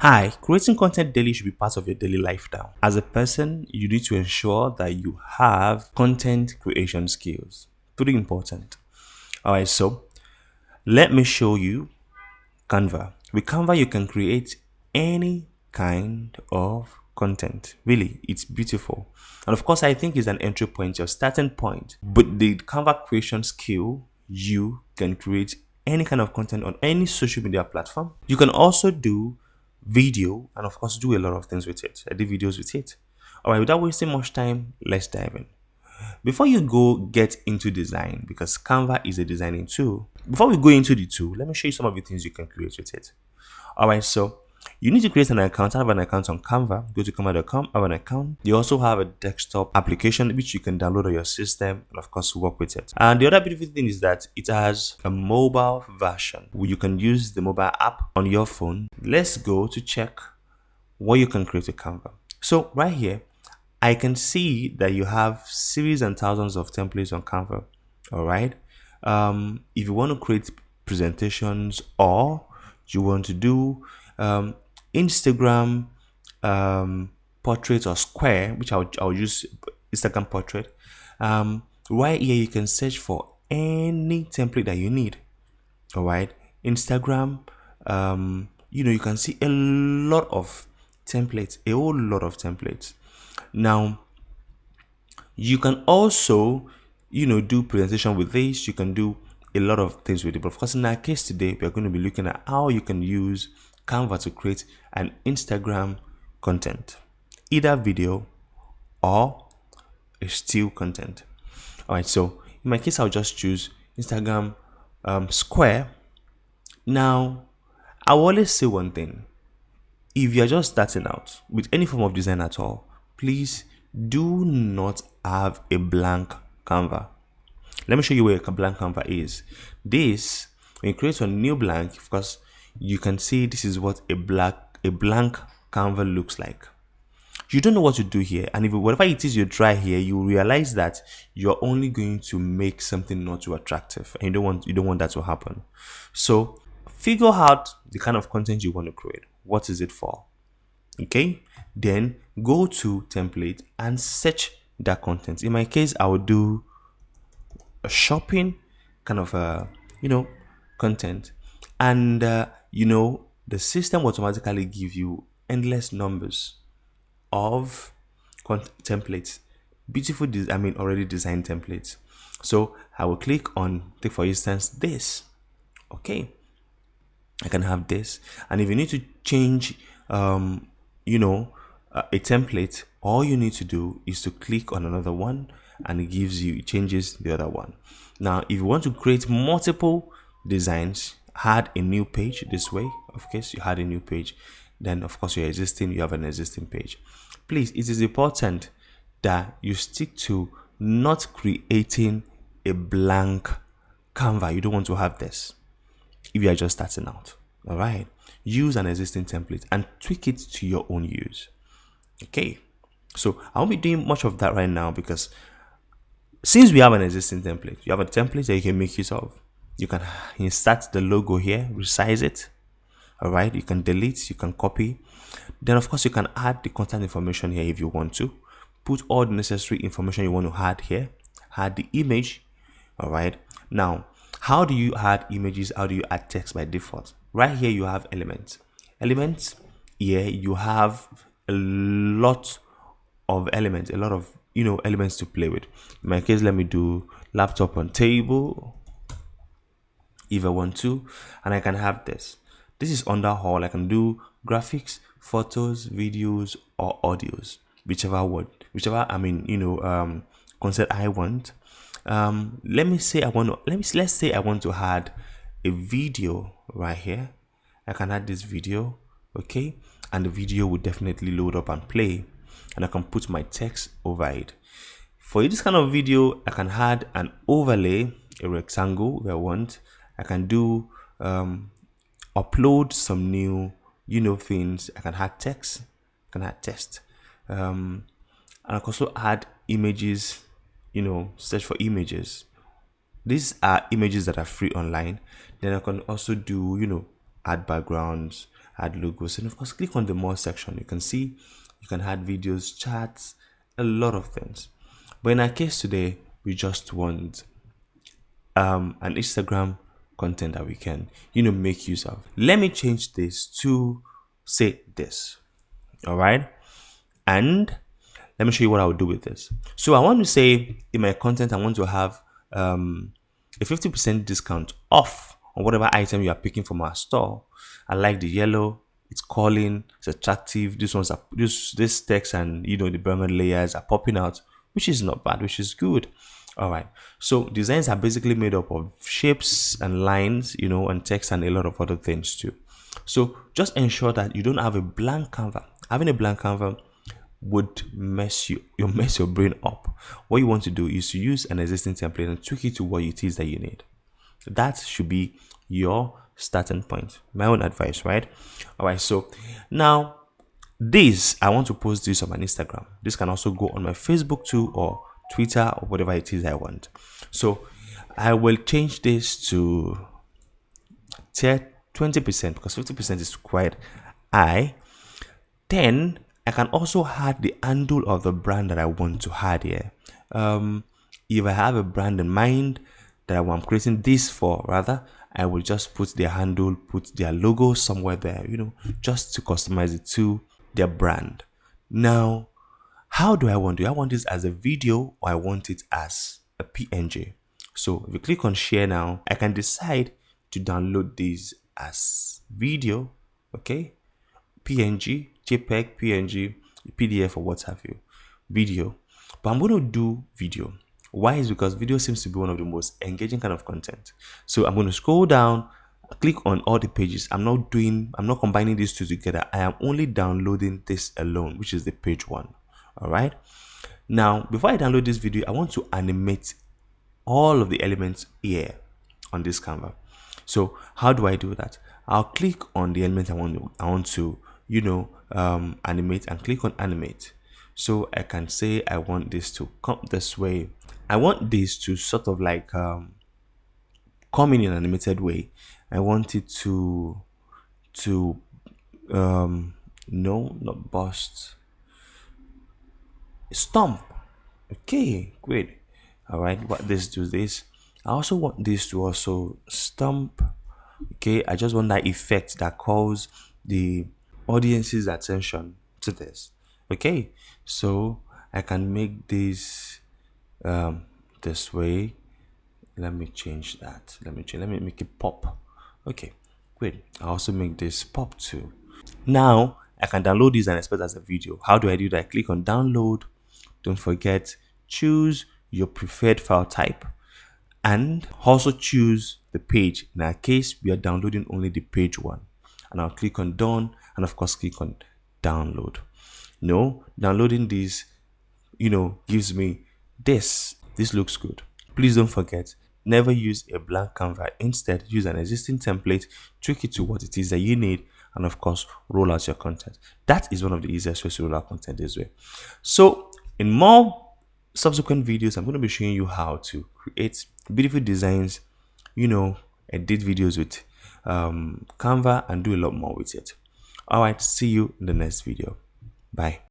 Hi, creating content daily should be part of your daily lifestyle. As a person, you need to ensure that you have content creation skills. Pretty important. Alright, so let me show you Canva. With Canva, you can create any kind of content. Really, it's beautiful. And of course, I think it's an entry point, your starting point. But the Canva creation skill, you can create any kind of content on any social media platform. You can also do video and of course do a lot of things with it. I did videos with it. All right, without wasting much time, let's dive in. Before you go get into design, because Canva is a designing tool, before we go into the tool, let me show you some of the things you can create with it. All right, so you need to create an account. I have an account on Canva. Go to canva.com, have an account. You also have a desktop application which you can download on your system and of course work with it. And the other beautiful thing is that it has a mobile version where you can use the mobile app on your phone. Let's go to check what you can create with Canva. So right here, I can see that you have series and thousands of templates on Canva. All right. If you want to create presentations or you want to do Instagram portrait or square, which I'll use Instagram portrait. Right here, you can search for any template that you need. All right. Instagram, you can see a lot of templates, a whole lot of templates. Now, you can also, do presentation with this. You can do a lot of things with it. But of course, in our case today, we are going to be looking at how you can use Canva to create an Instagram content, either video or a still content. All right. So in my case, I'll just choose Instagram square. Now, I will always say one thing. If you're just starting out with any form of design at all, please do not have a blank Canva. Let me show you where a blank Canva is. This, when you create a new blank, of course, you can see this is what a blank Canva looks like. You don't know what to do here, and if whatever it is you try here, you realize that you're only going to make something not too attractive, and you don't want that to happen. So figure out the kind of content you want to create. What is it for? Okay, then go to template and search that content. In my case, I would do a shopping kind of content, and the system automatically give you endless numbers of templates, beautiful already designed templates. So I will click on, take for instance this. Okay, I can have this, and if you need to change a template, all you need to do is to click on another one and it changes the other one. Now if you want to create multiple designs, add a new page this way. Of course, you add a new page, then of course you have an existing page. Please, it is important that you stick to not creating a blank Canva. You don't want to have this if you are just starting out. All right, use an existing template and tweak it to your own use. Okay, so I won't be doing much of that right now because since we have an existing template, you have a template that you can make use of. You can insert the logo here, resize it. All right, you can delete, you can copy. Then of course you can add the contact information here if you want to. Put all the necessary information you want to add here. Add the image. All right, now how do you add images? How do you add text by default? Right here you have elements. Here you have a lot of elements, a lot of elements to play with. In my case, let me do laptop on table if I want to, and I can have this. This is under all. I can do graphics, photos, videos, or audios, whichever concept I want. Let's say I want to add a video right here. I can add this video, okay, and the video will definitely load up and play, and I can put my text over it. For this kind of video, I can add an overlay, a rectangle if I want. I can do upload some new things. I can add text, and I can also add images, search for images. These are images that are free online. Then I can also do add backgrounds. add logos, and of course click on the more section. You can see you can add videos, charts, a lot of things. But in our case today, we just want an Instagram content that we can make use of. Let me change this to say this. All right, and let me show you what I will do with this. So I want to say in my content I want to have a 50% discount off on whatever item you are picking from our store. I like the yellow, it's calling, it's attractive. This one's this text and the background layers are popping out, which is not bad, which is good. All right, so designs are basically made up of shapes and lines, and text and a lot of other things too. So just ensure that you don't have a blank canvas. Having a blank canvas would mess your brain up. What you want to do is to use an existing template and tweak it to what it is that you need. That should be your starting point. My own advice, right? All right, so now this, I want to post this on my Instagram. This can also go on my Facebook too, or Twitter, or whatever it is I want. So I will change this to 20% because 50% is quite high. Then I can also add the handle of the brand that I want to add here. If I have a brand in mind that I'm creating this for, rather, I will just put their handle, put their logo somewhere there, just to customize it to their brand. Now, how do I want it? Do I want this as a video or I want it as a PNG? So if you click on share now, I can decide to download this as video, okay? PNG, JPEG, PNG, PDF, or what have you, video. But I'm going to do video. Why? Is because video seems to be one of the most engaging kind of content. So I'm going to scroll down, click on all the pages. I'm not combining these two together. I am only downloading this alone, which is the page one. All right. Now, before I download this video, I want to animate all of the elements here on this Canva. So how do I do that? I'll click on the element I want to animate and click on animate. So I can say I want this to come this way. I want this to sort of like come in an animated way. I want it to no, not bust, stomp. Okay, great. All right, what this do this. I also want this to also stomp. Okay, I just want that effect that calls the audience's attention to this. Okay, so I can make this this way. Let me change that. Let me make it pop. Okay, great. I also make this pop too. Now I can download this and export as a video. How do I do that? Click on download. Don't forget, choose your preferred file type and also choose the page. In our case, we are downloading only the page one. And I'll click on done and of course click on download. No, downloading this, gives me this. This looks good. Please don't forget, never use a blank Canva. Instead, use an existing template, tweak it to what it is that you need, and of course, roll out your content. That is one of the easiest ways to roll out content this way. So, in more subsequent videos, I'm going to be showing you how to create beautiful designs, edit videos with Canva and do a lot more with it. All right, see you in the next video. Bye.